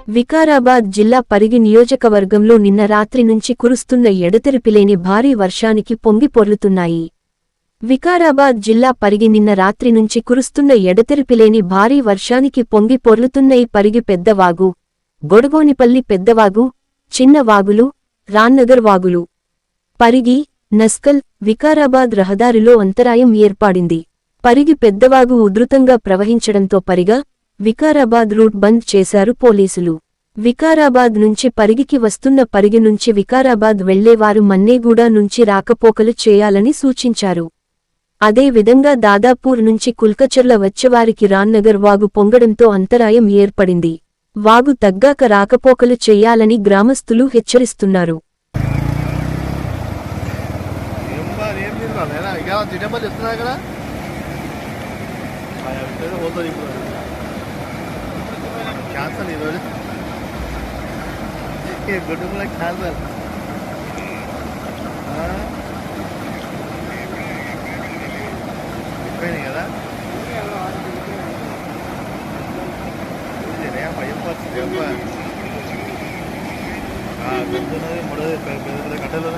వికారాబాద్ జిల్లా పరిగి నియోజకవర్గంలో నిన్న రాత్రి నుంచి కురుస్తున్న ఎడతెరిపిలేని భారీ వర్షానికి పొంగి పొర్లుతున్నాయి. వికారాబాద్ జిల్లా పరిగి నిన్న రాత్రి నుంచి కురుస్తున్న ఎడతెరిపిలేని భారీ వర్షానికి పొంగి పొర్లుతున్న పరిగి పెద్దవాగు, గొడగోనిపల్లి పెద్దవాగు, చిన్న వాగులు, రాన్నగర్ వాగులు, పరిగి, నస్కల్, వికారాబాద్ రహదారిలో అంతరాయం ఏర్పడింది. పరిగి పెద్దవాగు ఉధృతంగా ప్రవహించడంతో పరిగా, వికారాబాద్ రూట్ బంద్ చేశారు పోలీసులు. వికారాబాద్ నుంచి పరిగికి వస్తున్న పరిగి నుంచి వికారాబాద్ వెళ్లేవారు మన్నేగూడ నుంచి రాకపోకలు చేయాలని సూచించారు. అదే విధంగా దాదాపూర్ నుంచి కుల్కచర్ల వచ్చేవారికి రాన్నగర్ వాగు పొంగడంతో అంతరాయం ఏర్పడింది. వాగు తగ్గాక రాకపోకలు చేయాలని గ్రామస్తులు హెచ్చరిస్తున్నారు. కదా గొంతున్నది మూడోది పెద్ద పెద్ద కట్టెలు